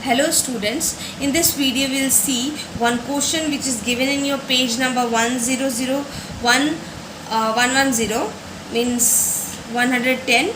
Hello students, in this video we will see one question which is given in your page number 110 means 110.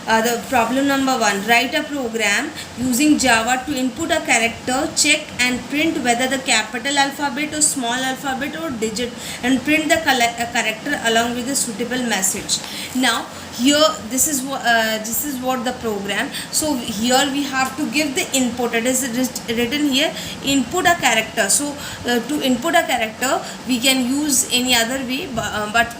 The problem number 1, write a program using Java to input a character, check and print whether the capital alphabet or small alphabet or digit, and print the character along with a suitable message. Now here this is what the program. So here we have to give the input. It is written here, input a character. So to input a character we can use any other way, but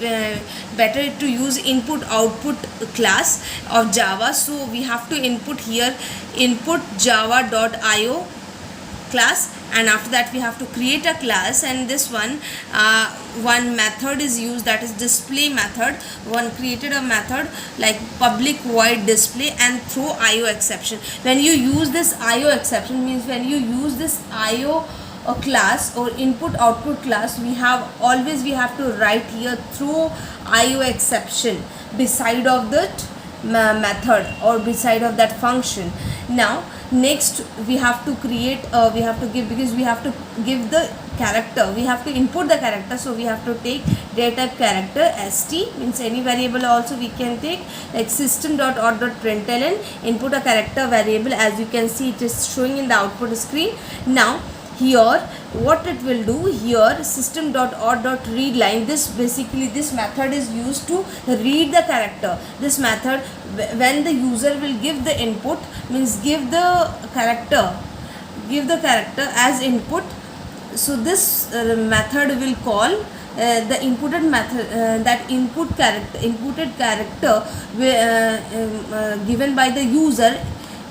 better to use input output class of Java. So we have to input here input java.io class, and after that we have to create a class, and this one method is used, that is display method. One created a method like public void display and throw IO exception. When you use this IO exception means when you use this IO class or input output class, we have to write here throw IO exception beside of that method or beside of that function. Now next we have to create because we have to give the character, we have to input the character. So we have to take data type character st, means any variable also we can take, like system.out.println, input a character variable. As you can see, it is showing in the output screen. Now here what it will do, here system.out.readline, this basically this method is used to read the character. This method, when the user will give the input, means give the character as input. So this method will call the inputted method, that inputted character given by the user.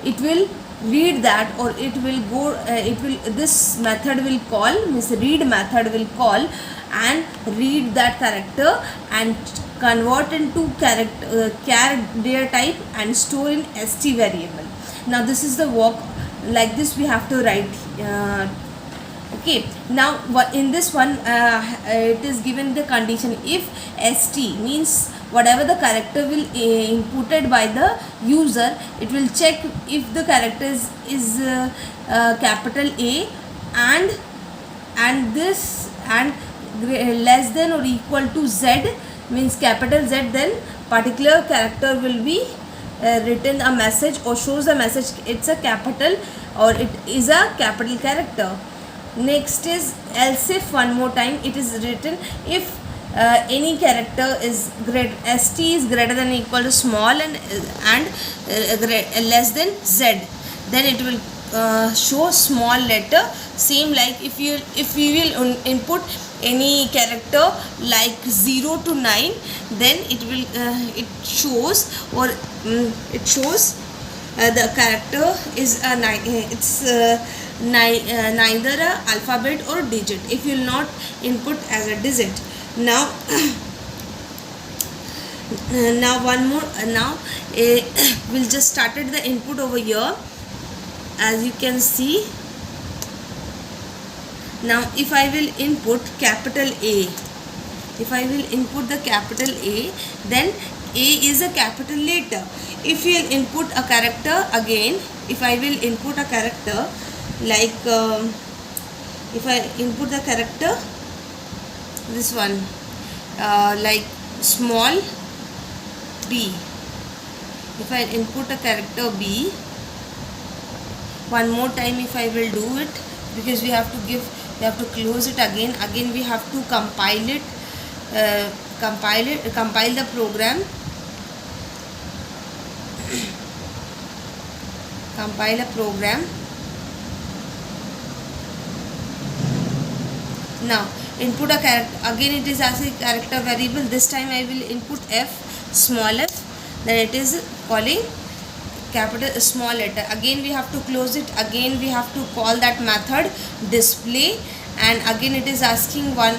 It will read that, or it will go this method will call, means read method will call and read that character and convert into character char data type and store in st variable. Now this is the work, like this we have to write. Okay, now in this one it is given the condition, if st means whatever the character will inputted by the user, it will check if the character is capital A and this and less than or equal to Z, means capital Z, then particular character will be written a message or shows a message it's a capital or it is a capital character. Next is else if, one more time it is written, if any character is st is greater than or equal to small and less than z, then it will show small letter. Same like if we will input any character like 0 to 9, then it will it shows the character is a neither a alphabet or digit, if you will not input as a digit. Now one more, we'll just started the input over here, as you can see. Now if I will input capital A, then A is a capital letter. If you will input a character again, if I will input a character like if I input the character this one like small b, if I input a character b, one more time if I will do it, because we have to close it again we have to compile it, compile the program, compile a program. Now input a character, again it is as a character variable. This time I will input f, small f, then it is calling capital small letter. Again we have to close it, again we have to call that method display, and again it is asking one,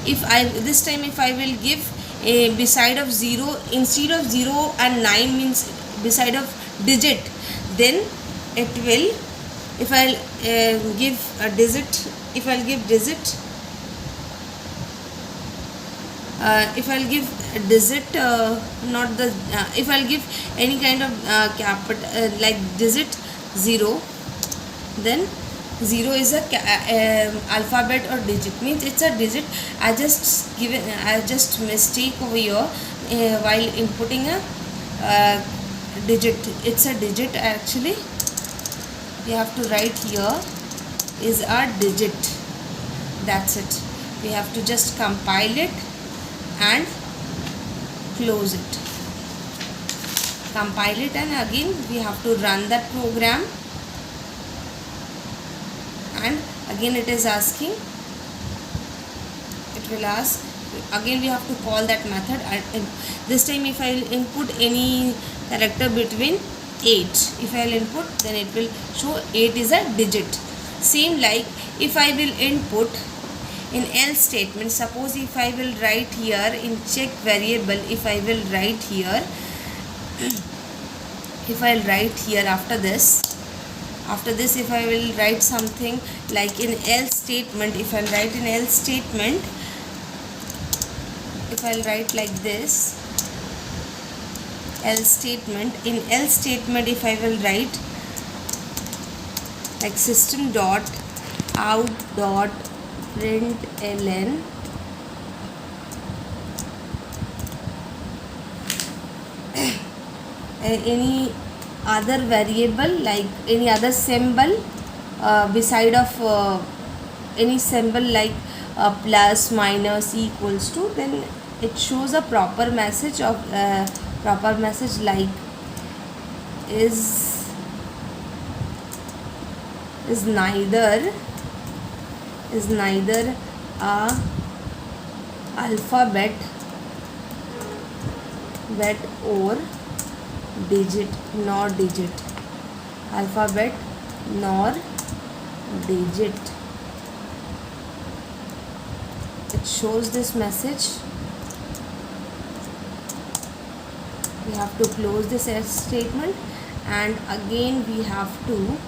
if I this time if I will give a beside of 0, instead of 0 and 9 means beside of digit, then it will, if I'll give a digit, if I'll give digit, if I'll give digit not the if I'll give any kind of capital like digit 0, then 0 is a alphabet or digit, means it's a digit. I just mistake over here while inputting a digit. It's a digit actually. We have to write here is a digit. That's it. We have to just compile it and close it. Compile it, and again we have to run that program, and again it is asking, it will ask again. We have to call that method, and this time if I will input any character between 8, if I will input, then it will show 8 is a digit. Same like if I will input in else statement, suppose if I will write here in check variable, if I will write here if I will write here after this if I will write something like in else statement, if I will write in else statement, if I will write like this, else statement, in else statement if I will write like system dot out dot println any other variable, like any other symbol beside of any symbol like plus, minus, equals to, then it shows a proper message of like is neither a alphabet or digit nor digit, alphabet nor digit. It shows this message. We have to close this else statement, and again we have to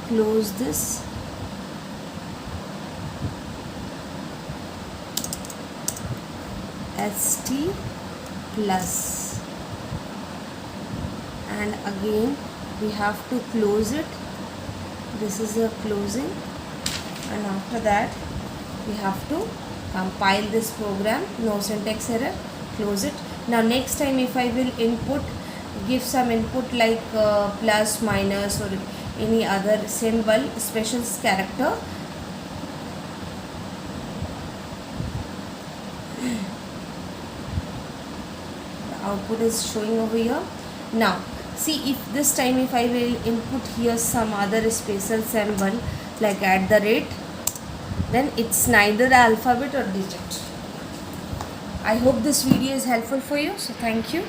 close this st plus, and again we have to close it. This is a closing, and after that we have to compile this program. No syntax error. Close it. Now next time if I will give some input like plus, minus, or any other symbol, special character, the output is showing over here. Now see, if this time if I will input here some other special symbol like @ then it's neither alphabet or digit. I hope this video is helpful for you. So thank you.